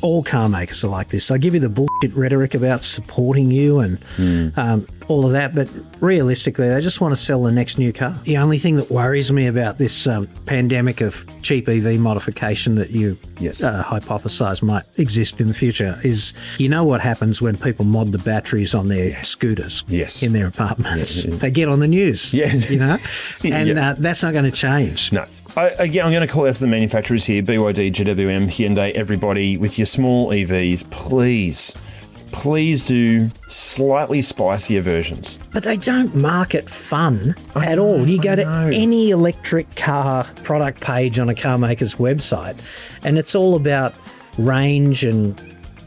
all car makers are like this. They give you the bullshit rhetoric about supporting you and all of that, but realistically, they just want to sell the next new car. The only thing that worries me about this pandemic of cheap EV modification that you hypothesise might exist in the future is, you know what happens when people mod the batteries on their scooters in their apartments? They get on the news, you know, and that's not going to change. No. Again, I'm going to call out to the manufacturers here, BYD, GWM, Hyundai, everybody, with your small EVs, please do slightly spicier versions. But they don't market fun at all. You go to any electric car product page on a car maker's website, and it's all about range and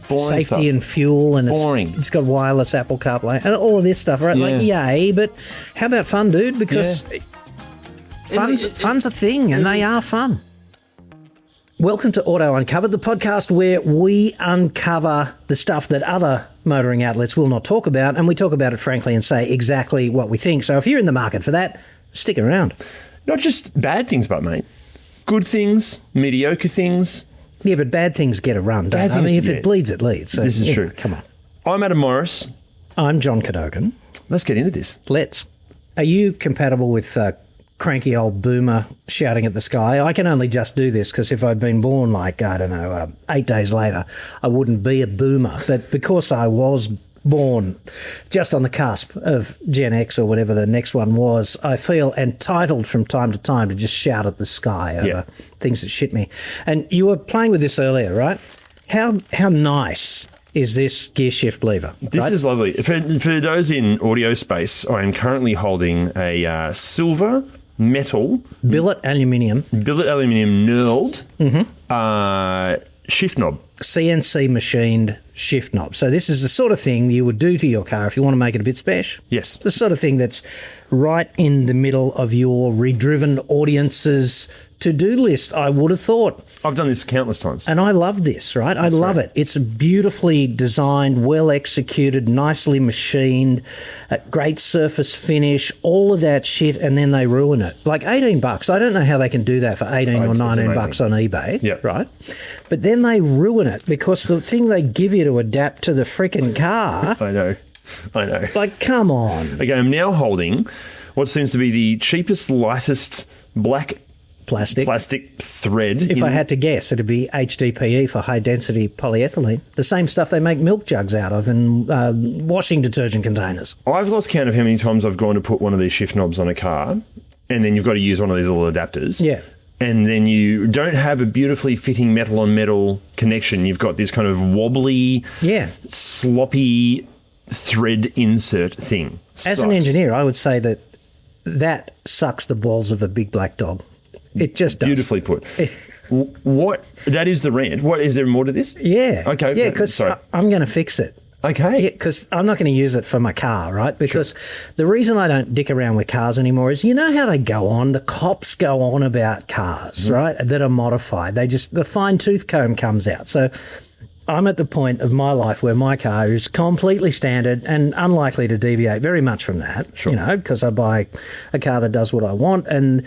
boring safety stuff. And fuel, and it's got wireless Apple CarPlay and all of this stuff, right? Like, yay, but how about fun, dude? Because fun's a thing, and they are fun. Welcome to Auto Uncovered, the podcast where we uncover the stuff that other motoring outlets will not talk about, and we talk about it frankly and say exactly what we think. So if you're in the market for that, stick around. Not just bad things, but, mate, good things, mediocre things. Yeah, but bad things get a run, don't they? I mean, if it bleeds, it leads. So, this is true. Come on. I'm Adam Morris. I'm John Cadogan. Let's get into this. Let's. Are you compatible with cranky old boomer shouting at the sky? I can only just do this because if I'd been born 8 days later, I wouldn't be a boomer. But because I was born just on the cusp of Gen X or whatever the next one was, I feel entitled from time to time to just shout at the sky over things that shit me. And you were playing with this earlier, right? How nice is this gear shift lever? This is lovely. For those in audio space, I am currently holding a silver metal billet aluminium knurled shift knob. CNC machined shift knob. So this is the sort of thing you would do to your car if you want to make it a bit special. Yes. The sort of thing that's right in the middle of your redriven audience's to-do list, I would have thought. I've done this countless times. And I love this, right? I love it. It's beautifully designed, well executed, nicely machined, great surface finish, all of that shit, and then they ruin it. Like $18. I don't know how they can do that for 18 or 19 bucks on eBay, right? But then they ruin it because the thing they give you to adapt to the freaking car. I know. Like, come on. Okay, I'm now holding what seems to be the cheapest, lightest black plastic thread. If I had to guess, it'd be HDPE for high density polyethylene. The same stuff they make milk jugs out of and washing detergent containers. I've lost count of how many times I've gone to put one of these shift knobs on a car, and then you've got to use one of these little adapters. Yeah. And then you don't have a beautifully fitting metal on metal connection. You've got this kind of wobbly, sloppy thread insert thing. As an engineer, I would say that sucks the balls of a big black dog. It just does. Beautifully put. What? That is the rant. What, is there more to this? Yeah. Okay. Yeah, because I'm going to fix it. Okay. Yeah, because I'm not going to use it for my car, right? Because the reason I don't dick around with cars anymore is, you know how they go on? The cops go on about cars, right, that are modified. The fine-tooth comb comes out. So I'm at the point of my life where my car is completely standard and unlikely to deviate very much from that, you know, because I buy a car that does what I want. And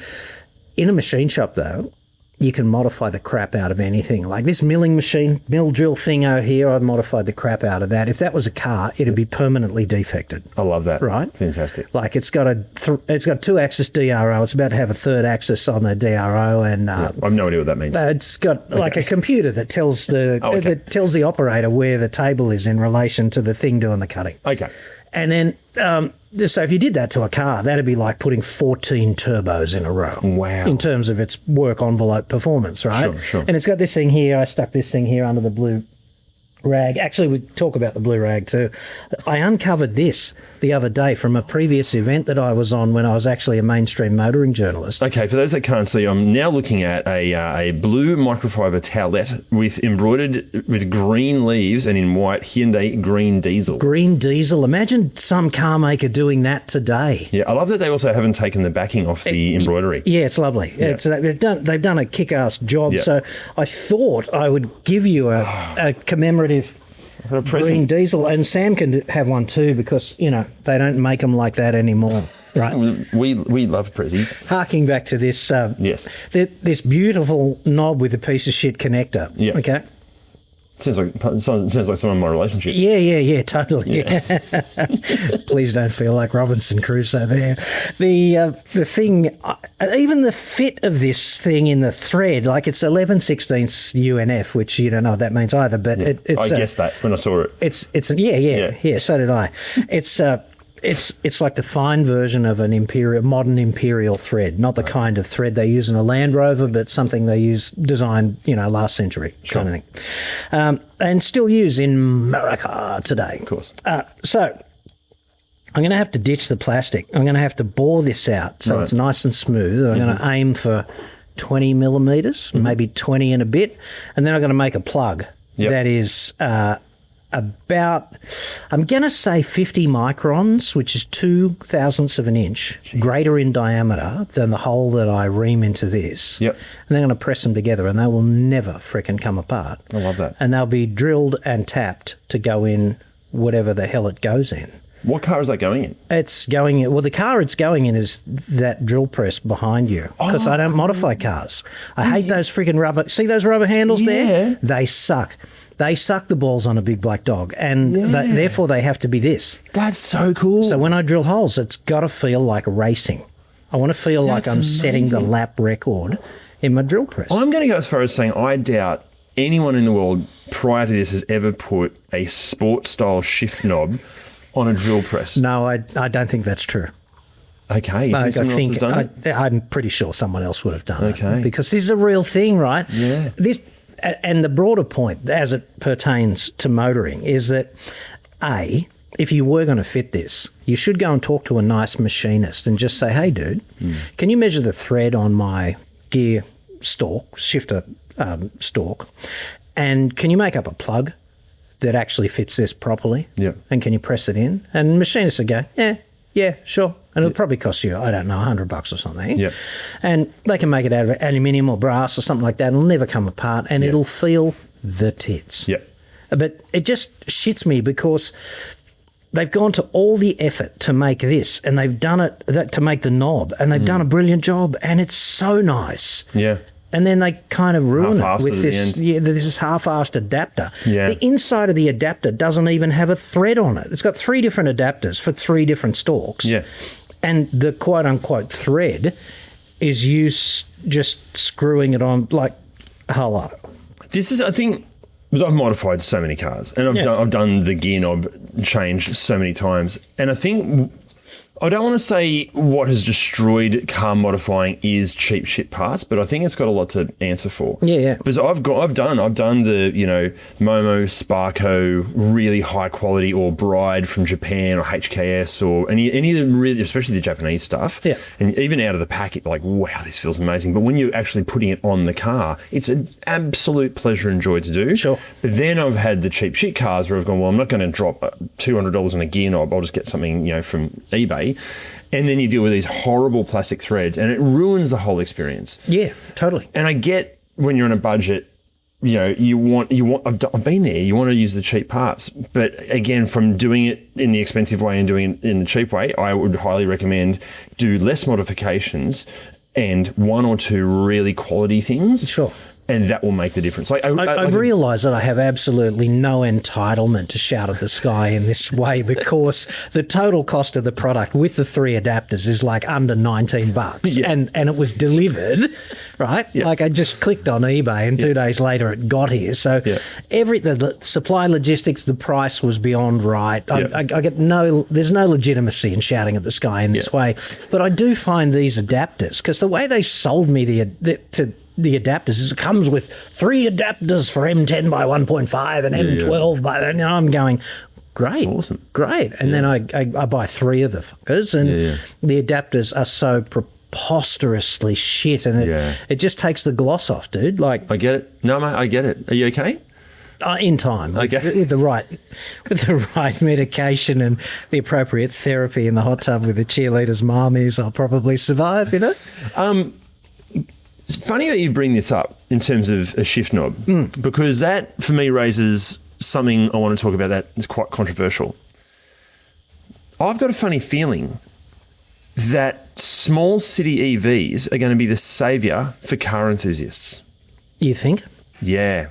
in a machine shop, though, you can modify the crap out of anything. Like this milling machine, mill drill thingo here, I've modified the crap out of that. If that was a car, it'd be permanently defected. I love that. Right? Fantastic. Like it's got it's got 2-axis DRO. It's about to have a 3rd axis on the DRO, and I've no idea what that means. It's got like a computer that tells that tells the operator where the table is in relation to the thing doing the cutting. Okay. And then, so if you did that to a car, that'd be like putting 14 turbos in a row. Wow. In terms of its work envelope performance, right? Sure. And it's got this thing here. I stuck this thing here under the blue rag. Actually, we talk about the blue rag too. I uncovered this the other day from a previous event that I was on when I was actually a mainstream motoring journalist. Okay, for those that can't see, I'm now looking at a blue microfiber towelette embroidered with green leaves and in white Hyundai green diesel. Green diesel. Imagine some car maker doing that today. Yeah, I love that they also haven't taken the backing off the embroidery. Yeah, it's lovely. Yeah. They've done a kick-ass job. Yeah. So I thought I would give you a commemorative green diesel, and Sam can have one too because, you know, they don't make them like that anymore, right? We love prezzies. Harking back to this, this beautiful knob with a piece of shit connector. Yeah. Okay. Sounds like someone in my relationship. Yeah, totally. Yeah. Please don't feel like Robinson Crusoe there. The thing, even the fit of this thing in the thread, like it's 11/16 UNF, which you don't know what that means either. But it's I guessed that when I saw it. It's so did I. It's like the fine version of an modern imperial thread, not the kind of thread they use in a Land Rover, but something they designed, last century kind of thing, and still use in America today. Of course. So I'm going to have to ditch the plastic. I'm going to have to bore this out so it's nice and smooth. I'm going to aim for 20 millimeters, maybe 20 and a bit, and then I'm going to make a plug that is about, I'm going to say 50 microns, which is 0.02 of an inch, greater in diameter than the hole that I ream into this. Yep. And they're going to press them together and they will never frickin' come apart. I love that. And they'll be drilled and tapped to go in whatever the hell it goes in. What car is that going in? It's going in. Well, the car it's going in is that drill press behind you because I don't modify cars. I hate those freaking rubber. See those rubber handles there? They suck. They suck the balls on a big black dog, and therefore they have to be this. That's so cool. So when I drill holes, it's got to feel like racing. I want to feel like I'm setting the lap record in my drill press. I'm going to go as far as saying I doubt anyone in the world prior to this has ever put a sport-style shift knob on a drill press. No, I don't think that's true. Okay, you think someone else has done it? I'm pretty sure someone else would have done it. Okay. Because this is a real thing, right? Yeah. And the broader point, as it pertains to motoring, is that, A, if you were going to fit this, you should go and talk to a nice machinist and just say, hey, dude, can you measure the thread on my gear stalk, shifter stalk, and can you make up a plug that actually fits this properly? Yeah. And can you press it in? And machinists would go, yeah, sure. And it'll probably cost you, I don't know, $100 or something. Yeah. And they can make it out of aluminium or brass or something like that. It'll never come apart and it'll feel the tits. Yeah. But it just shits me because they've gone to all the effort to make this and they've done it to make the knob and they've done a brilliant job and it's so nice. Yeah. And then they kind of ruin it Half-assed with at this half-assed adapter. Yeah. The inside of the adapter doesn't even have a thread on it. It's got 3 different adapters for 3 different stalks. Yeah. And the quote-unquote thread is you just screwing it on like, hello. This is, I think, because I've modified so many cars and I've done the gear knob change so many times. And I think, I don't want to say what has destroyed car modifying is cheap shit parts, but I think it's got a lot to answer for. Yeah. Because I've done the, Momo, Sparco, really high quality, or Bride from Japan, or HKS, or any of them really, especially the Japanese stuff. Yeah. And even out of the packet, like, wow, this feels amazing. But when you're actually putting it on the car, it's an absolute pleasure and joy to do. Sure. But then I've had the cheap shit cars where I've gone, well, I'm not going to drop $200 on a gear knob. I'll just get something, from eBay. And then you deal with these horrible plastic threads and it ruins the whole experience. Yeah, totally. And I get when you're on a budget, you want, I've been there, you want to use the cheap parts. But again, from doing it in the expensive way and doing it in the cheap way, I would highly recommend do less modifications and 1 or 2 really quality things. Sure. And that will make the difference. I realise that I have absolutely no entitlement to shout at the sky in this way because the total cost of the product with the 3 adapters is like under $19, and it was delivered, right? Yeah. Like I just clicked on eBay and 2 days later it got here. So the supply logistics, the price was beyond right. I get there's no legitimacy in shouting at the sky in this way. But I do find these adapters, because the way they sold me the adapters is it comes with 3 adapters for M10 by 1.5 and M12 by, and I'm going, great, awesome, great. And then I buy 3 of the fuckers, and the adapters are so preposterously shit, and it just takes the gloss off, dude. Like, I get it. No, mate, I get it. Are you okay? In time, okay. with the right medication and the appropriate therapy in the hot tub with the cheerleaders' mommies, I'll probably survive. It's funny that you bring this up in terms of a shift knob, because that, for me, raises something I want to talk about that is quite controversial. I've got a funny feeling that small city EVs are going to be the saviour for car enthusiasts. You think? Yeah.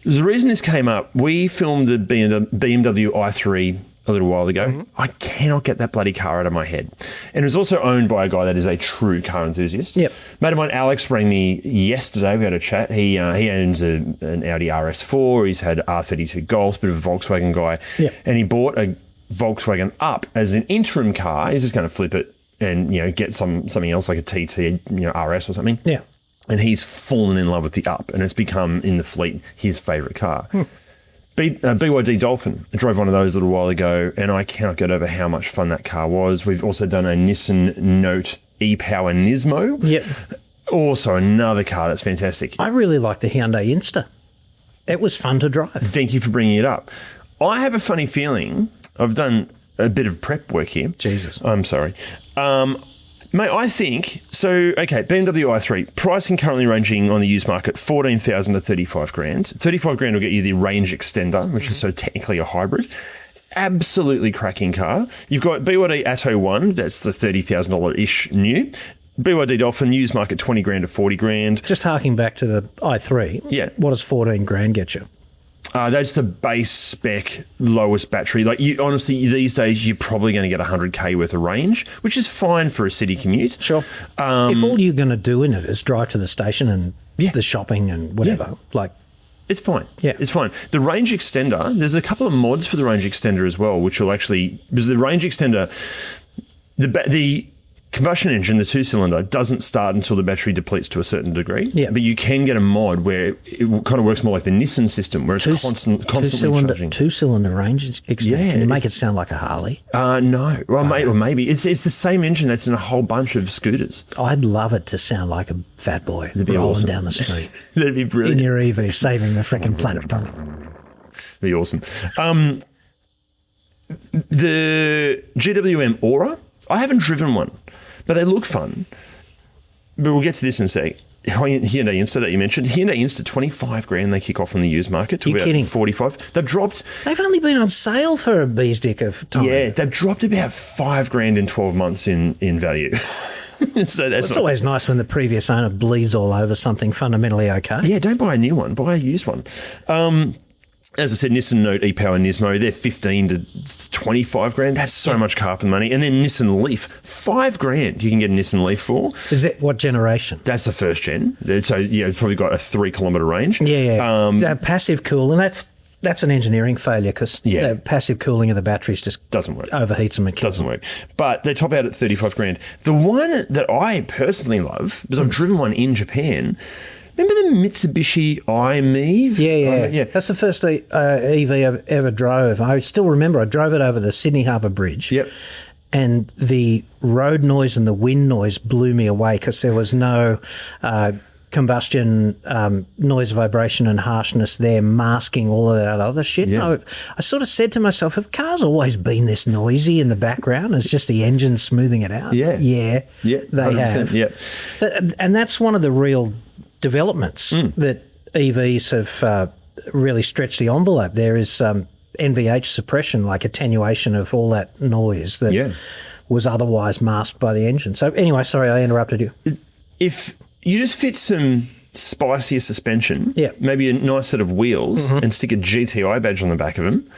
The reason this came up, we filmed the BMW i3 a little while ago. Mm-hmm. I cannot get that bloody car out of my head. And it was also owned by a guy that is a true car enthusiast. Yep. Mate of mine, Alex, rang me yesterday. We had a chat. He owns an Audi RS4. He's had R32 Golfs, bit of a Volkswagen guy. Yep. And he bought a Volkswagen Up as an interim car. He's just going to flip it and, get something else like a TT, RS or something. Yeah. And he's fallen in love with the Up, and it's become, in the fleet, his favourite car. BYD Dolphin. I drove one of those a little while ago, and I cannot get over how much fun that car was. We've also done a Nissan Note e-Power Nismo. Yep. Also another car that's fantastic. I really like the Hyundai Insta. It was fun to drive. Thank you for bringing it up. I have a funny feeling. I've done a bit of prep work here. Jesus. I'm sorry. Mate, I think, BMW i3, pricing currently ranging on the used market, 14,000 to 35 grand. 35 grand will get you the range extender, which is so technically a hybrid. Absolutely cracking car. You've got BYD Atto 1, that's the $30,000-ish new. BYD Dolphin, used market 20 grand to 40 grand. Just harking back to the i3, Yeah. what does 14 grand get you? That's the base spec, lowest battery. Like, honestly, these days, you're probably going to get 100k worth of range, which is fine for a city commute. Sure. If all you're going to do in it is drive to the station and the shopping and whatever, it's fine. Yeah. It's fine. The range extender, there's a couple of mods for the range extender as well, which will actually, because the range extender, the combustion engine, the two-cylinder, doesn't start until the battery depletes to a certain degree. Yeah. But you can get a mod where it kind of works more like the Nissan system, where it's constantly charging. Two-cylinder range extender. Yeah, Can you make it sound like a Harley? No. Well, maybe. It's the same engine that's in a whole bunch of scooters. I'd love it to sound like a fat boy rolling awesome. down the street That'd be brilliant. in your EV, saving the freaking planet. That'd be awesome. The GWM Aura, I haven't driven one, but they look fun. But we'll get to this in a sec. Hyundai Insta that you mentioned. Hyundai Insta, 25 grand they kick off on the used market to You're about kidding. 45. They've dropped. They've only been on sale for a bee's dick of time. Yeah, they've dropped about 5 grand in 12 months in value. So that's It's always nice when the previous owner bleeds all over something fundamentally okay. Yeah, don't buy a new one. Buy a used one. As I said, Nissan Note e-Power Nismo, they're 15 to 25 grand. That's so much car for the money. And then Nissan Leaf, 5 grand you can get a Nissan Leaf for. Is that what generation? That's the first gen. So, it's probably got a 3 kilometre range. Yeah. That passive cooling, that's an engineering failure because the passive cooling of the batteries just doesn't work. Overheats them and kills Doesn't work. But they top out at 35 grand. The one that I personally love, because I've driven one in Japan. Remember the Mitsubishi i-MiEV? Yeah. That's the first EV I ever drove. I still remember I drove it over the Sydney Harbour Bridge. Yep. And the road noise and the wind noise blew me away because there was no combustion, noise, vibration and harshness there masking all of that other shit. Yeah. I sort of said to myself, have cars always been this noisy in the background? It's just the engine smoothing it out. Yeah. They 100%, have. Yeah. And that's one of the real developments that EVs have really stretched the envelope. There is NVH suppression, like attenuation of all that noise that was otherwise masked by the engine. So anyway, sorry, I interrupted you. If you just fit some spicier suspension, maybe a nice set of wheels, and stick a GTI badge on the back of them,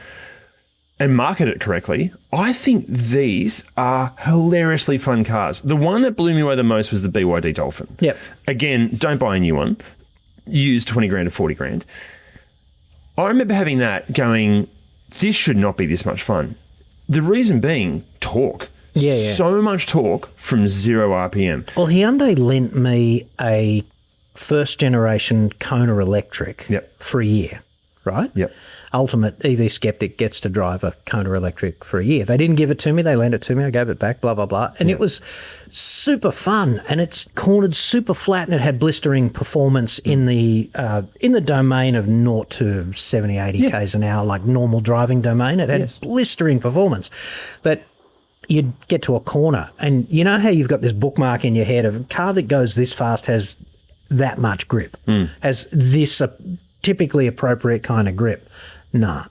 and market it correctly, I think these are hilariously fun cars. The one that blew me away the most was the BYD Dolphin. Yep. Again, don't buy a new one. Use 20 grand to 40 grand. I remember having that going, this should not be this much fun. The reason being torque. Yeah. So much torque from 0 RPM. Well, Hyundai lent me a first generation Kona electric for a year, right? Yep. Ultimate EV skeptic gets to drive a Kona electric for a year. They didn't give it to me. They lent it to me. I gave it back, blah, blah, blah. And it was super fun. And it's cornered super flat and it had blistering performance in the domain of 0 to 70, 80 Ks an hour, like normal driving domain. It had blistering performance. But you'd get to a corner and you know how you've got this bookmark in your head of a car that goes this fast has that much grip, has this typically appropriate kind of grip. No.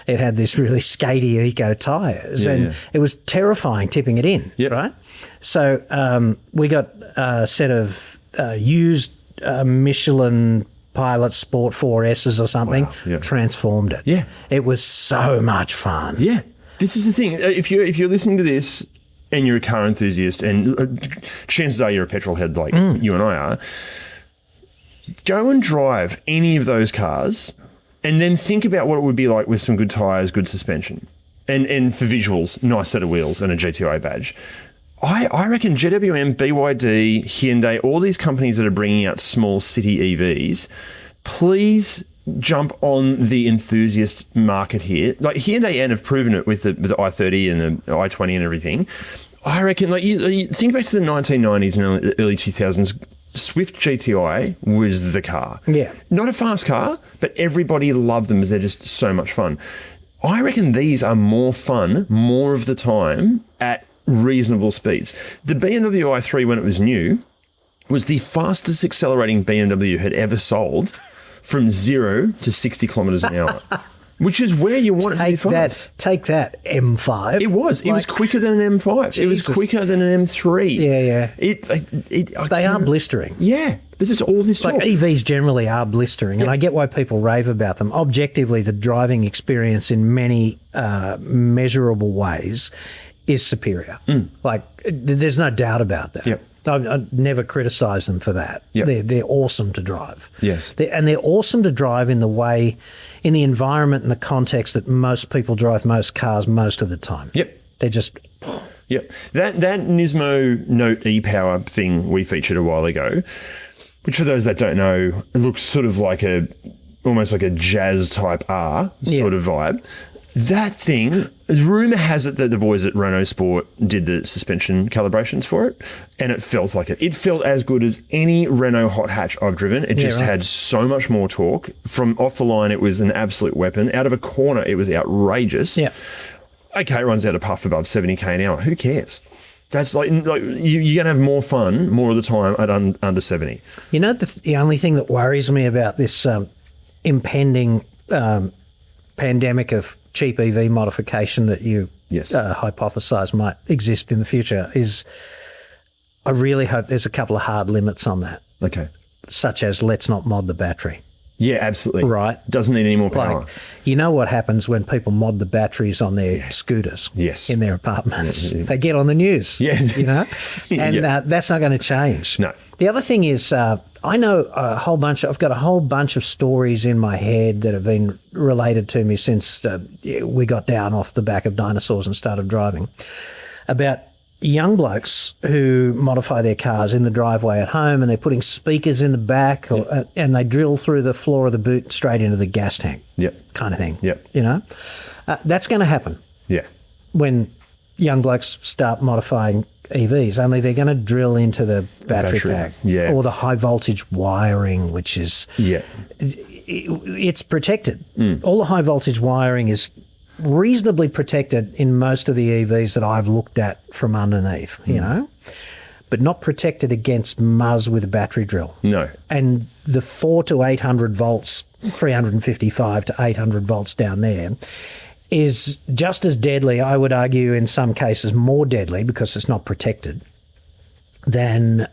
It had this really skatey eco tyres and it was terrifying tipping it in, right? So we got a set of used Michelin Pilot Sport 4S's or something, Wow, yeah. transformed it. Yeah. It was so much fun. Yeah. This is the thing. If you're listening to this and you're a car enthusiast, and chances are you're a petrol head like you and I are, go and drive any of those cars and then think about what it would be like with some good tyres, good suspension, and for visuals, nice set of wheels and a GTI badge. I reckon GWM, BYD, Hyundai, all these companies that are bringing out small city EVs, please jump on the enthusiast market here. Like Hyundai N have proven it with the i30 and the i20 and everything. I reckon, like you think back to the 1990s and early 2000s, Swift GTI was the car. Yeah. Not a fast car, but everybody loved them as they're just so much fun. I reckon these are more fun more of the time at reasonable speeds. The BMW i3, when it was new, was the fastest accelerating BMW had ever sold from 0 to 60 kilometres an hour, which is where you want it to be fast. Take that, M5. It was. It was quicker than an M5. Jesus. It was quicker than an M3. Yeah. They are blistering. Yeah. This is all this talk. Like EVs generally are blistering, and I get why people rave about them. Objectively, the driving experience in many measurable ways is superior. Like, there's no doubt about that. Yep. I've never criticised them for that. Yep. They're awesome to drive. Yes. And they're awesome to drive in the environment and the context that most people drive most cars most of the time. Yep. They're just... Yep. That Nismo Note e-Power thing we featured a while ago, which for those that don't know, it looks sort of like almost like a jazz type R sort of vibe. That thing, rumour has it that the boys at Renault Sport did the suspension calibrations for it, and it felt like it. It felt as good as any Renault hot hatch I've driven. It just had so much more torque. From off the line, it was an absolute weapon. Out of a corner, it was outrageous. Yeah. Okay, it runs out of puff above 70k an hour. Who cares? That's like you're going to have more fun more of the time at under 70. You know, the only thing that worries me about this impending pandemic of cheap EV modification that you hypothesise might exist in the future is I really hope there's a couple of hard limits on that. Okay. Such as let's not mod the battery. Yeah, absolutely. Right. Doesn't need any more power. Like, you know what happens when people mod the batteries on their scooters in their apartments? They get on the news, you know? And that's not going to change. No. The other thing is I know I've got a whole bunch of stories in my head that have been related to me since we got down off the back of dinosaurs and started driving about young blokes who modify their cars in the driveway at home, and they're putting speakers in the back and they drill through the floor of the boot straight into the gas tank kind of thing. You know, that's going to happen when young blokes start modifying EVs, only they're going to drill into the battery pack or the high voltage wiring, which is it's protected. All the high voltage wiring is reasonably protected in most of the EVs that I've looked at from underneath, you know, but not protected against muzz with a battery drill. No. And the 400 to 800 volts, 355 to 800 volts down there is just as deadly, I would argue in some cases more deadly because it's not protected, than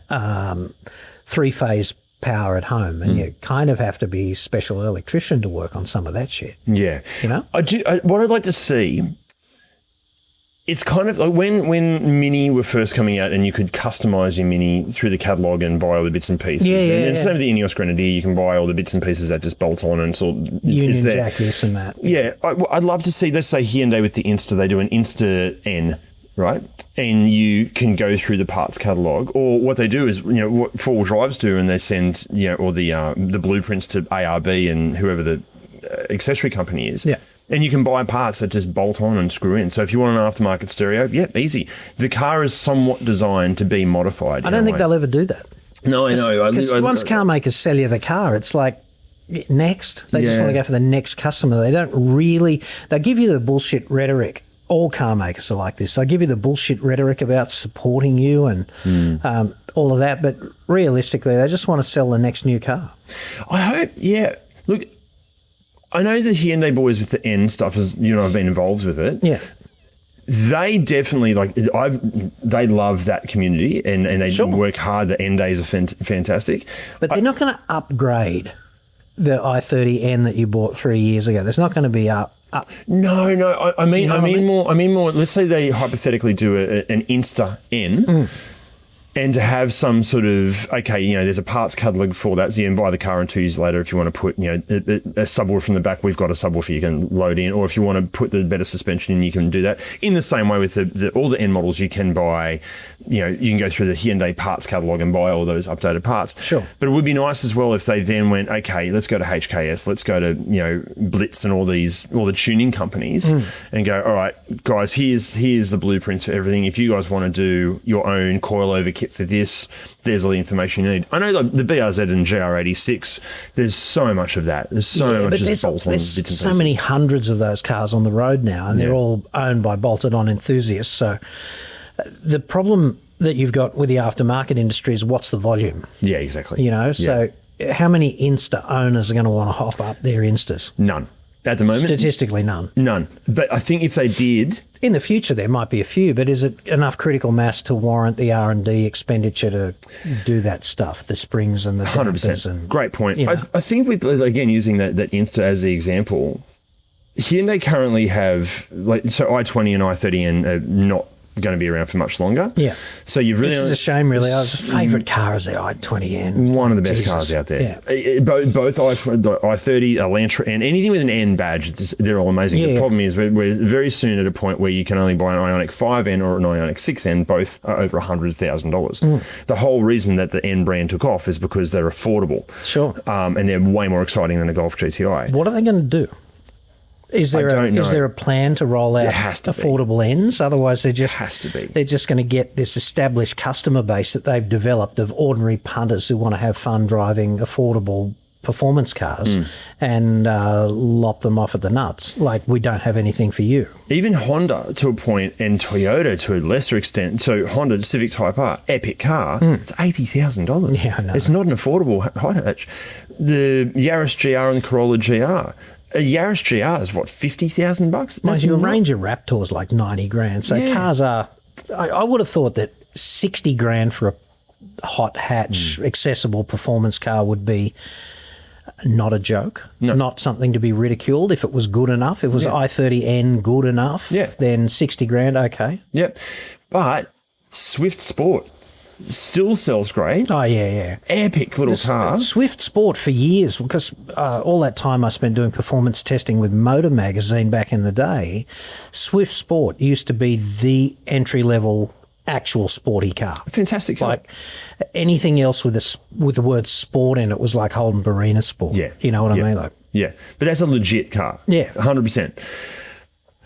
three-phase power at home, and you kind of have to be a special electrician to work on some of that shit. Yeah. You know? What I'd like to see, it's kind of like when Mini were first coming out and you could customise your Mini through the catalogue and buy all the bits and pieces. And same with the Ineos Grenadier, you can buy all the bits and pieces that just bolt on and sort of... Union Jack this and that. Yeah. I'd love to see, let's say Hyundai with the Insta, they do an Insta N, right? And you can go through the parts catalogue, or what they do is, you know, what four-wheel drives do, and they send, you know, or the blueprints to ARB and whoever the accessory company is. Yeah. And you can buy parts that just bolt on and screw in. So if you want an aftermarket stereo, easy. The car is somewhat designed to be modified. I don't think they'll ever do that. No, I know. Because once car makers sell you the car, it's like, next. They just want to go for the next customer. They don't really... They give you the bullshit rhetoric. All car makers are like this. They give you the bullshit rhetoric about supporting you and all of that, but realistically, they just want to sell the next new car. I hope, Look, I know the Hyundai boys with the N stuff, as you know, I've been involved with it. Yeah. They definitely, they love that community and they work hard. The N days are fantastic. But they're not going to upgrade the i30N that you bought 3 years ago. There's not going to be up. No. I mean, You know I what I mean mean? more. Let's say they hypothetically do an Insta N. And to have some sort of, there's a parts catalogue for that. So you can buy the car and 2 years later, if you want to put, a subwoofer in the back, we've got a subwoofer you can load in. Or if you want to put the better suspension in, you can do that. In the same way with all the N models, you can buy, you can go through the Hyundai parts catalogue and buy all those updated parts. Sure. But it would be nice as well if they then went, okay, let's go to HKS, let's go to, Blitz and all the tuning companies and go, all right, guys, here's the blueprints for everything. If you guys want to do your own coilover kit for this, there's all the information you need. I know the BRZ and GR86, there's so much of that. There's so much just bolt-on bits and There's so pieces. many hundreds of those cars on the road now, and they're all owned by bolted-on enthusiasts. So the problem that you've got with the aftermarket industry is what's the volume? Yeah, exactly. So how many Insta owners are going to want to hop up their Instas? None. At the moment? Statistically, none. None. But I think if they did... In the future, there might be a few, but is it enough critical mass to warrant the R&D expenditure to do that stuff, the springs and the dampers? 100%. And, Great point. I think with, again, using that Insta as the example, Hyundai currently have... so i20 and i30N are not going to be around for much longer. Yeah. So you've really... Which is a shame, really. Our favourite car is the i20N. One of the best cars out there. Yeah. Both i30, Elantra, and anything with an N badge, they're all amazing. The problem is we're very soon at a point where you can only buy an Ioniq 5N or an Ioniq 6N. Both are over $100,000. The whole reason that the N brand took off is because they're affordable. Sure. And they're way more exciting than a Golf GTI. What are they going to do? Is there a plan to roll out affordable ends? Otherwise, they're just going to get this established customer base that they've developed of ordinary punters who want to have fun driving affordable performance cars and lop them off at the nuts. Like, we don't have anything for you. Even Honda to a point, and Toyota to a lesser extent. So Honda Civic Type R, epic car, it's $80,000. Yeah, I know. It's not an affordable high hatch. The Yaris GR and the Corolla GR. A Yaris GR is what, $50,000? Mind you, a Ranger Raptor's like 90 grand. So cars are, I would have thought that 60 grand for a hot hatch accessible performance car would be not a joke, not something to be ridiculed. If it was good enough, if it was i30N good enough, then 60 grand, okay. Yep. But Swift Sport still sells great. Oh, yeah. Epic little car. Swift Sport for years, because all that time I spent doing performance testing with Motor Magazine back in the day, Swift Sport used to be the entry-level actual sporty car. Fantastic car. Like anything else with the word sport in it was like Holden Barina Sport. Yeah. You know what I mean? Like, yeah. But that's a legit car. Yeah. 100%.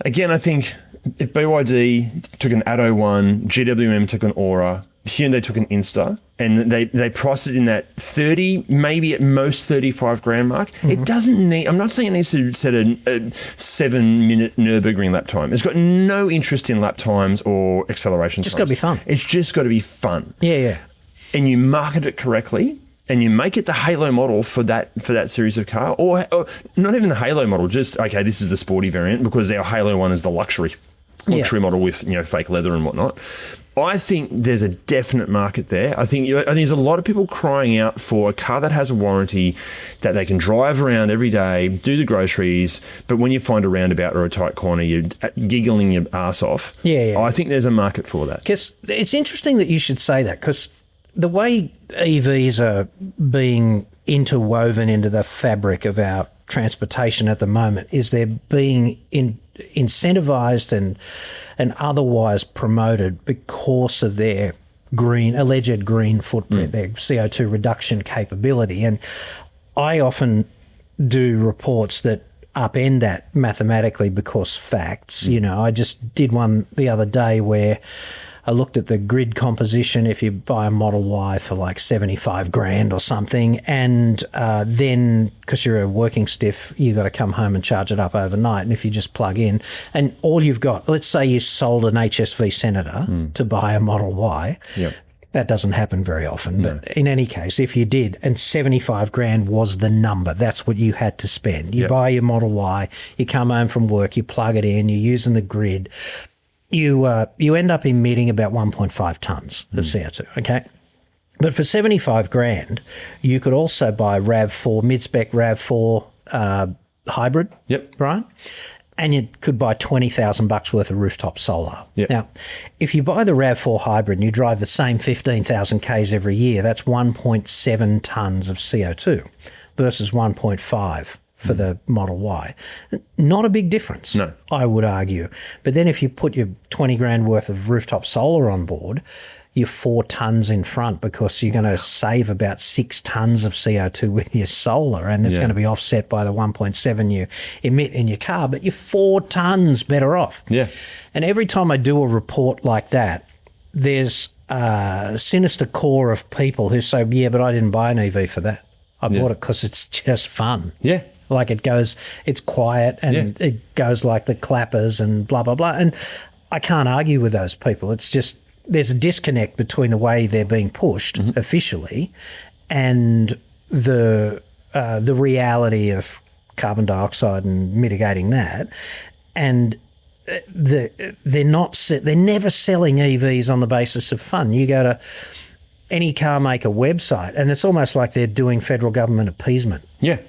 Again, I think if BYD took an Atto 1, GWM took an Aura, Hyundai took an Insta, and they priced it in that 30, maybe at most 35 grand mark. It doesn't need, I'm not saying it needs to set a 7-minute Nürburgring lap time. It's got no interest in lap times or acceleration times. Just got to be fun. It's just got to be fun. Yeah. And you market it correctly, and you make it the Halo model for that series of car, or not even the Halo model, just, okay, this is the sporty variant, because our Halo one is the luxury model with fake leather and whatnot. I think there's a definite market there. I think there's a lot of people crying out for a car that has a warranty, that they can drive around every day, do the groceries, but when you find a roundabout or a tight corner, you're giggling your ass off. Yeah. I think there's a market for that. Because it's interesting that you should say that, because the way EVs are being interwoven into the fabric of our transportation at the moment is they're being incentivized and otherwise promoted because of their alleged green footprint, their CO2 reduction capability. And I often do reports that upend that mathematically because facts. I just did one the other day where I looked at the grid composition if you buy a Model Y for like 75 grand or something, and then because you're a working stiff, you got to come home and charge it up overnight. And if you just plug in, and all you've got, let's say you sold an HSV Senator to buy a Model Y. Yep. That doesn't happen very often, but in any case, if you did, and 75 grand was the number, that's what you had to spend. You buy your Model Y, you come home from work, you plug it in, you're using the grid. You end up emitting about 1.5 tonnes of CO2, okay? But for 75 grand, you could also buy RAV4, mid-spec RAV4 hybrid. Yep. Right? And you could buy $20,000 worth of rooftop solar. Yep. Now, if you buy the RAV4 hybrid and you drive the same 15,000 Ks every year, that's 1.7 tonnes of CO2 versus 1.5 for the Model Y. Not a big difference, No. I would argue. But then if you put your 20 grand worth of rooftop solar on board, you're 4 tonnes in front because you're going to save about 6 tonnes of CO2 with your solar, and it's going to be offset by the 1.7 you emit in your car, but you're 4 tonnes better off. Yeah. And every time I do a report like that, there's a sinister core of people who say, yeah, but I didn't buy an EV for that. I bought it because it's just fun. Yeah. Like it's quiet and it goes like the clappers and blah, blah, blah. And I can't argue with those people. It's just, there's a disconnect between the way they're being pushed officially and the reality of carbon dioxide and mitigating that. And they're never selling EVs on the basis of fun. You go to any car maker website and it's almost like they're doing federal government appeasement. Yeah.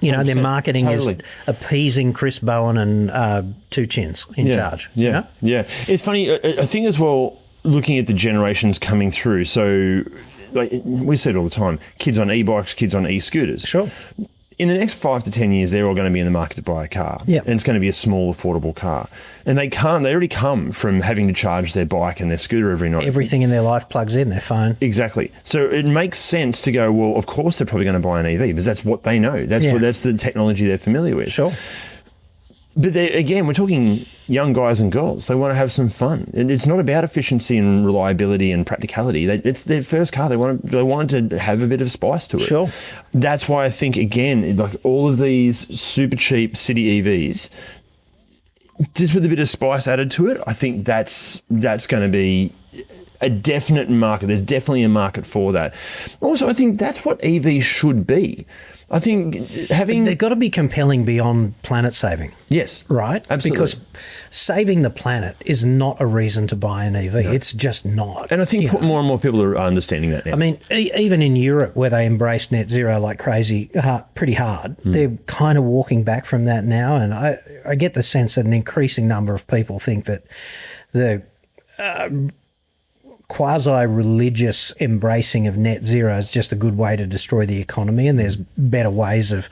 You know, their marketing totally. is appeasing Chris Bowen and Two Chins in charge. Yeah. You know? Yeah. It's funny. I think as well, looking at the generations coming through. So, like we said all the time, kids on e-bikes, kids on e-scooters. Sure. In the next 5 to 10 years, they're all going to be in the market to buy a car. Yeah. And it's going to be a small, affordable car. And they already come from having to charge their bike and their scooter every night. Everything in their life plugs in, their phone. Exactly. So it makes sense to go, well, of course they're probably going to buy an EV because that's what they know. That's the technology they're familiar with. Sure. But again, we're talking young guys and girls. They want to have some fun. And it's not about efficiency and reliability and practicality. It's their first car. They want to have a bit of spice to it. Sure. That's why I think, again, like all of these super cheap city EVs, just with a bit of spice added to it, I think that's going to be a definite market. There's definitely a market for that. Also, I think that's what EVs should be. I think they've got to be compelling beyond planet saving. Yes. Right? Absolutely. Because saving the planet is not a reason to buy an EV. No. It's just not. And I think more and more people are understanding that now. I mean, even in Europe where they embraced net zero like crazy, pretty hard, they're kind of walking back from that now. And I get the sense that an increasing number of people think that the quasi-religious embracing of net zero is just a good way to destroy the economy, and there's better ways of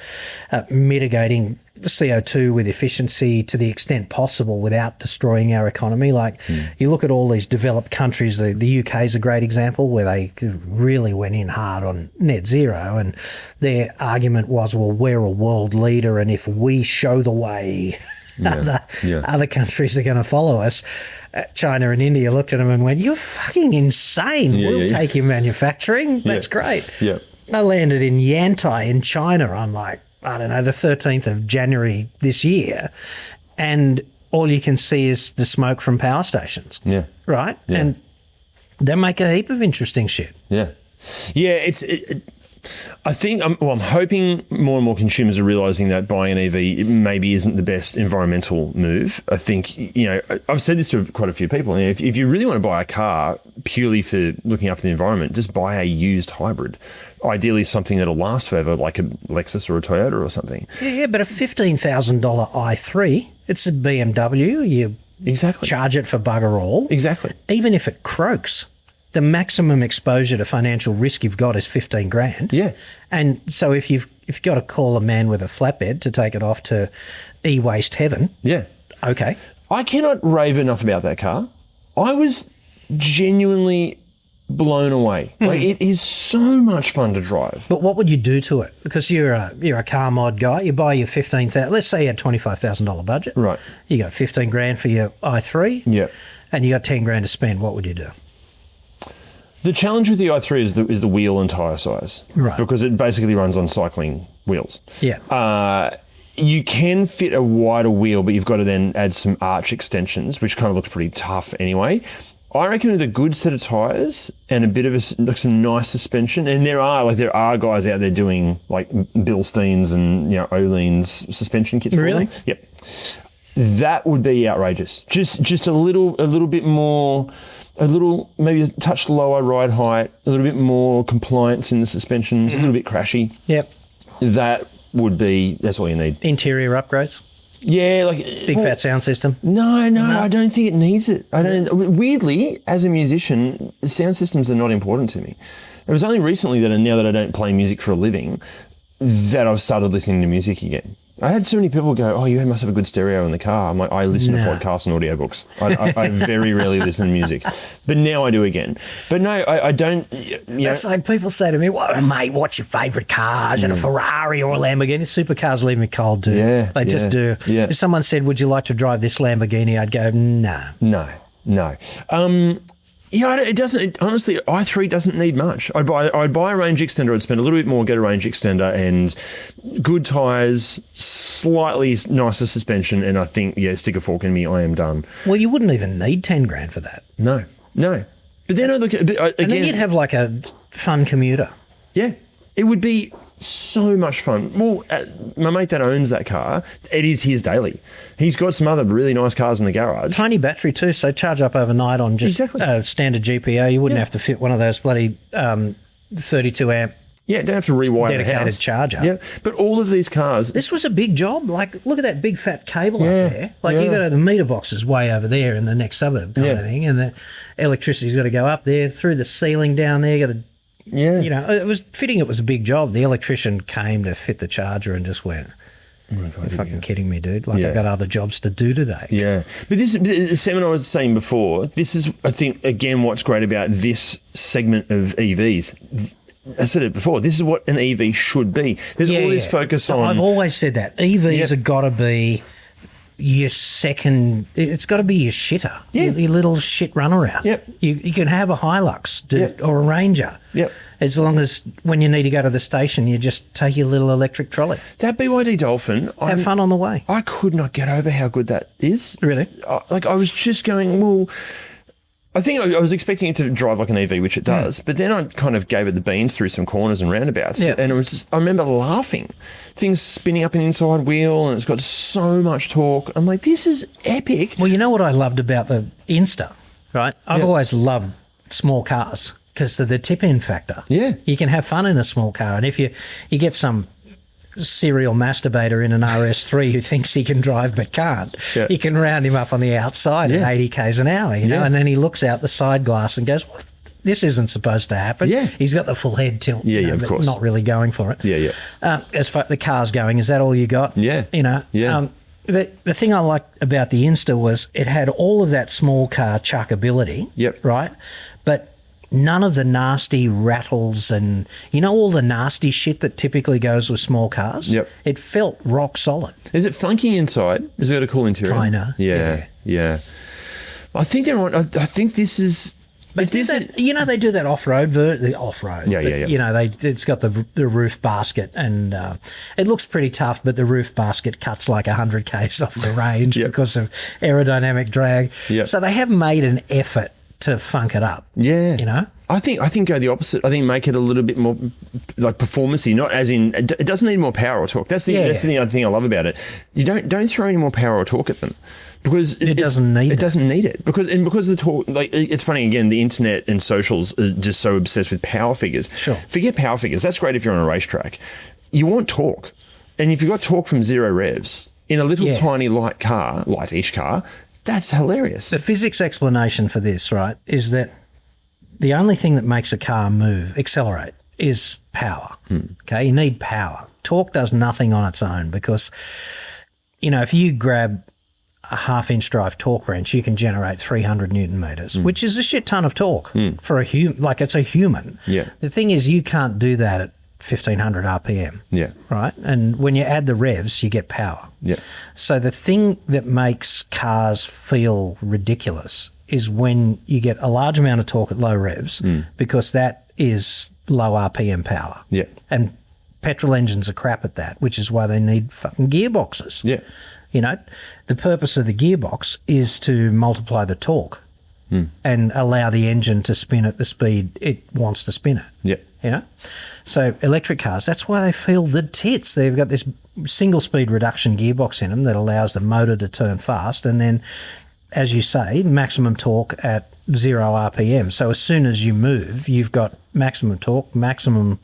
mitigating the CO2 with efficiency to the extent possible without destroying our economy. Like you look at all these developed countries, the UK is a great example where they really went in hard on net zero, and their argument was, well, we're a world leader and if we show the way, other countries are going to follow us. China and India looked at them and went, you're fucking insane. We'll take your manufacturing. That's great. Yeah. I landed in Yantai in China on the 13th of January this year, and all you can see is the smoke from power stations. Yeah. Right? Yeah. And they make a heap of interesting shit. Yeah. Yeah, I think I'm hoping more and more consumers are realising that buying an EV maybe isn't the best environmental move. I think, I've said this to quite a few people. If you really want to buy a car purely for looking after the environment, just buy a used hybrid. Ideally something that'll last forever, like a Lexus or a Toyota or something. Yeah, but a $15,000 i3, it's a BMW. You charge it for bugger all. Exactly. Even if it croaks, the maximum exposure to financial risk you've got is 15 grand. Yeah. And so if you've got to call a man with a flatbed to take it off to e-waste heaven. Yeah. Okay. I cannot rave enough about that car. I was genuinely blown away. Like, it is so much fun to drive. But what would you do to it? Because you're a car mod guy. You buy your $15,000. Let's say you had $25,000 budget. Right. You got 15 grand for your i3. Yeah. And you got 10 grand to spend. What would you do? The challenge with the i3 is the wheel and tyre size. Right. Because it basically runs on cycling wheels. Yeah. You can fit a wider wheel, but you've got to then add some arch extensions, which kind of looks pretty tough anyway. I reckon with a good set of tyres and a bit of some nice suspension, and there are guys out there doing like Bilsteins and Öhlins suspension kits. Really? For them. Yep. That would be outrageous. Just a little bit more a little, maybe a touch lower ride height, a little bit more compliance in the suspensions, a little bit crashy. Yep. That's all you need. Interior upgrades. Yeah, like Big fat sound system. No, I don't think it needs it. Weirdly, as a musician, sound systems are not important to me. It was only recently now that I don't play music for a living, that I've started listening to music again. I had so many people go, "Oh, you must have a good stereo in the car." I'm like, I listen to podcasts and audiobooks. I very rarely listen to music, but now I do again. But no, I don't. It's like people say to me, "Well, mate, what's your favourite cars? And a Ferrari or a Lamborghini?" Supercars leave me cold, dude. Yeah, they just do. Yeah. If someone said, "Would you like to drive this Lamborghini?" I'd go, "No." It doesn't. Honestly, i3 doesn't need much. I'd buy a range extender. I'd spend a little bit more, get a range extender, and good tyres, slightly nicer suspension, and I think, stick a fork in me, I am done. Well, you wouldn't even need 10 grand for that. No. But then I look at again, and then you'd have like a fun commuter. Yeah, it would be so much fun. Well, my mate that owns that car, it is his daily. He's got some other really nice cars in the garage. Tiny battery too, so charge up overnight on just standard GPO. You wouldn't have to fit one of those bloody 32 amp. Yeah, don't have to rewire the dedicated house. Charger. Yeah, but all of these cars. This was a big job. Like, look at that big fat cable up there. Like, you got the meter boxes way over there in the next suburb kind of thing, and the electricity's got to go up there through the ceiling down there. Got to. Yeah. It was fitting. It was a big job. The electrician came to fit the charger and just went, "Oh my God, you're fucking kidding me, dude. Like, I got other jobs to do today." Yeah. But the seminar I was saying before, this is, I think, again, what's great about this segment of EVs. I said it before, this is what an EV should be. There's all this focus on... I've always said that. EVs have got to be your second... It's got to be your shitter, your little shit runaround. Yep. You can have a Hilux or a Ranger, as long as when you need to go to the station, you just take your little electric trolley. That BYD Dolphin... Have fun on the way. I could not get over how good that is. Really? I was just going, well... I think I was expecting it to drive like an EV, which it does, but then I kind of gave it the beans through some corners and roundabouts, and it was just, I remember laughing. Things spinning up an inside wheel, and it's got so much torque. I'm like, this is epic. Well, you know what I loved about the Insta, right? I've always loved small cars because of the tip-in factor. Yeah. You can have fun in a small car, and if you get some serial masturbator in an RS3 who thinks he can drive but can't, you can round him up on the outside at 80 k's an hour, you know, and then he looks out the side glass and goes, "Well, this isn't supposed to happen." Yeah. He's got the full head tilt, of course, not really going for it. As far as the car's going, is that all you got? The thing I liked about the Insta was it had all of that small car chuckability, right? But none of the nasty rattles and, all the nasty shit that typically goes with small cars. It felt rock solid. Is it funky inside? Has it got a cool interior? Kinda. Yeah. I think they're on. I think this is. But they do that off-road. It's got the roof basket, and it looks pretty tough, but the roof basket cuts like 100 k's off the range because of aerodynamic drag. So they have made an effort to funk it up. I think go the opposite. I think make it a little bit more like performance-y, not as in it doesn't need more power or torque. That's the other thing I love about it. You don't throw any more power or torque at them because it doesn't need it because of the torque. Like, it's funny, again, the internet and socials are just so obsessed with power figures. Forget power figures. That's great if you're on a racetrack. You want torque, and if you've got torque from 0 revs in a little tiny light-ish car. That's hilarious. The physics explanation for this, right, is that the only thing that makes a car accelerate, is power. Okay, you need power. Torque does nothing on its own because, if you grab a half-inch drive torque wrench, you can generate 300 newton meters, which is a shit ton of torque for a human. Like, it's a human. The thing is, you can't do that at 1,500 RPM. Right? And when you add the revs, you get power. So the thing that makes cars feel ridiculous is when you get a large amount of torque at low revs, because that is low RPM power. And petrol engines are crap at that, which is why they need fucking gearboxes. The purpose of the gearbox is to multiply the torque and allow the engine to spin at the speed it wants to spin at. So electric cars, that's why they feel the tits. They've got this single speed reduction gearbox in them that allows the motor to turn fast, and then, as you say, maximum torque at 0 RPM. So as soon as you move, you've got maximum torque, maximum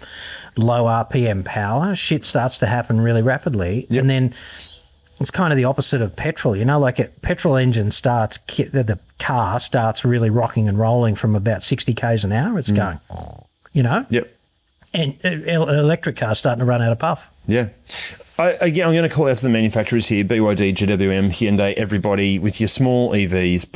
low RPM power. Shit starts to happen really rapidly. Yep. And then it's kind of the opposite of petrol. You know, like a petrol engine starts, the car starts really rocking and rolling from about 60 Ks an hour. It's going, you know? Yep. And electric cars starting to run out of puff. Yeah. Again, I'm going to call out to the manufacturers here, BYD, GWM, Hyundai, everybody, with your small EVs,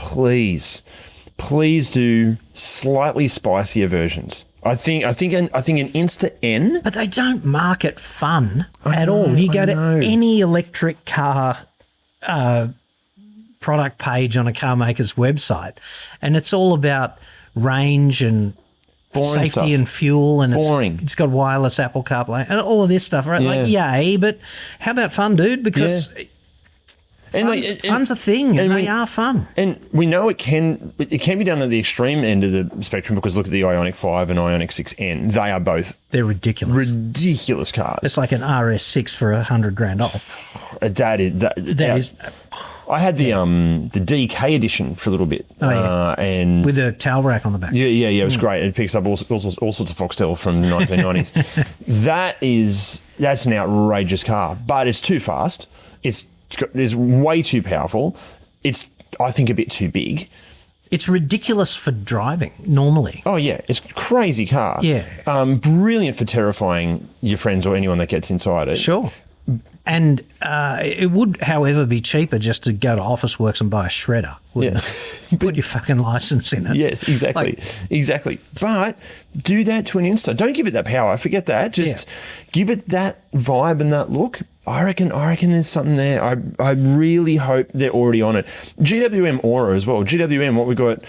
please do slightly spicier versions. I think an Insta N. But they don't market fun at all. You go to any electric car product page on a car maker's website, and it's all about range and boring safety stuff. And fuel, and Boring. it's got wireless Apple CarPlay and all of this stuff, right? Yeah. Like, yay, but how about fun, dude? Because fun's a thing, and they are fun. And we know it can be done at the extreme end of the spectrum, because look at the Ioniq 5 and Ioniq 6N. They are both They're ridiculous. ridiculous cars. It's like an RS6 for $100,000 off. That is. I had the DK edition for a little bit, and with a towel rack on the back. Yeah, it was great. It picks up all sorts of Foxtel from the 1990s. That's an outrageous car, but it's too fast. It's way too powerful. It's, I think, a bit too big. It's ridiculous for driving normally. Oh yeah, it's a crazy car. Yeah, brilliant for terrifying your friends or anyone that gets inside it. Sure. And it would, however, be cheaper just to go to Officeworks and buy a shredder. Yeah. Put your fucking license in it. Yes, exactly. Exactly. But do that to an Insta. Don't give it that power. Forget that. Just give it that vibe and that look. I reckon there's something there. I really hope they're already on it. GWM Aura as well. GWM, what we've got,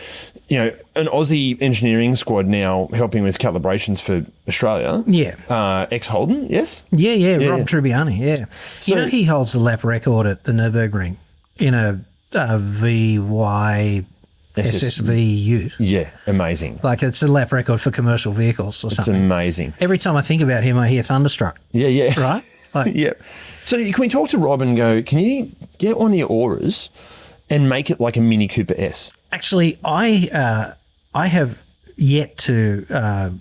an Aussie engineering squad now helping with calibrations for Australia. Yeah. Ex-Holden, yes? Yeah. Rob Tribbiani, yeah. So, he holds the lap record at the Nürburgring in a VY SSV Ute. Yeah, amazing. Like, it's a lap record for commercial vehicles or something. It's amazing. Every time I think about him, I hear Thunderstruck. Yeah. Right? Like, yeah. So can we talk to Rob and go, can you get one of your Auras and make it like a Mini Cooper S? Actually, I have yet to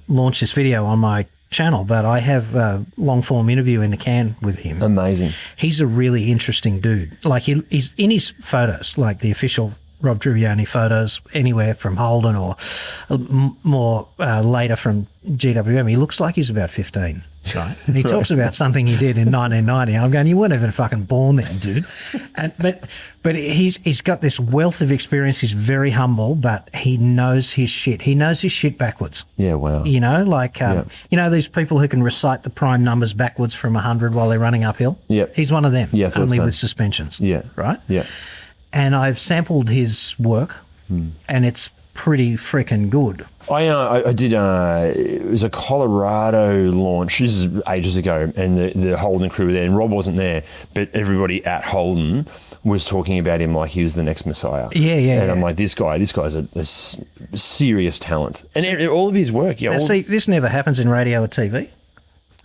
launch this video on my channel, but I have a long-form interview in the can with him. Amazing. He's a really interesting dude. Like, he's in his photos, like the official Rob Tribbiani photos, anywhere from Holden or more later from GWM. He looks like he's about 15. Right. And he talks about something he did in 1990. I'm going, you weren't even fucking born then, dude. But he's got this wealth of experience. He's very humble, but he knows his shit. He knows his shit backwards. Yeah, wow. These people who can recite the prime numbers backwards from 100 while they're running uphill. Yeah. He's one of them. Yeah, only with suspensions. Yeah. Right? Yeah. And I've sampled his work, and it's pretty freaking good. I did, it was a Colorado launch, this is ages ago, and the Holden crew were there, and Rob wasn't there, but everybody at Holden was talking about him like he was the next Messiah. Yeah. And I'm like, this guy's a serious talent. And all of his work. Yeah. See, this never happens in radio or TV.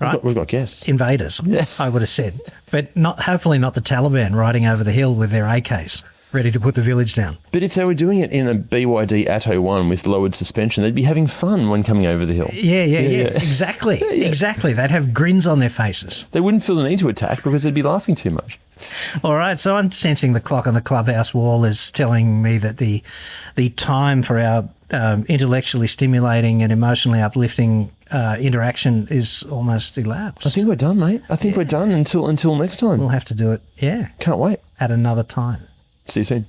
Right? We've got guests. Invaders, I would have said. But hopefully not the Taliban riding over the hill with their AKs, ready to put the village down. But if they were doing it in a BYD Atto 1 with lowered suspension, they'd be having fun when coming over the hill. Yeah. Exactly. Yeah. Exactly. They'd have grins on their faces. They wouldn't feel the need to attack because they'd be laughing too much. All right, so I'm sensing the clock on the clubhouse wall is telling me that the time for our intellectually stimulating and emotionally uplifting interaction is almost elapsed. I think we're done, mate. I think we're done until next time. We'll have to do it, Can't wait. at another time. See you soon.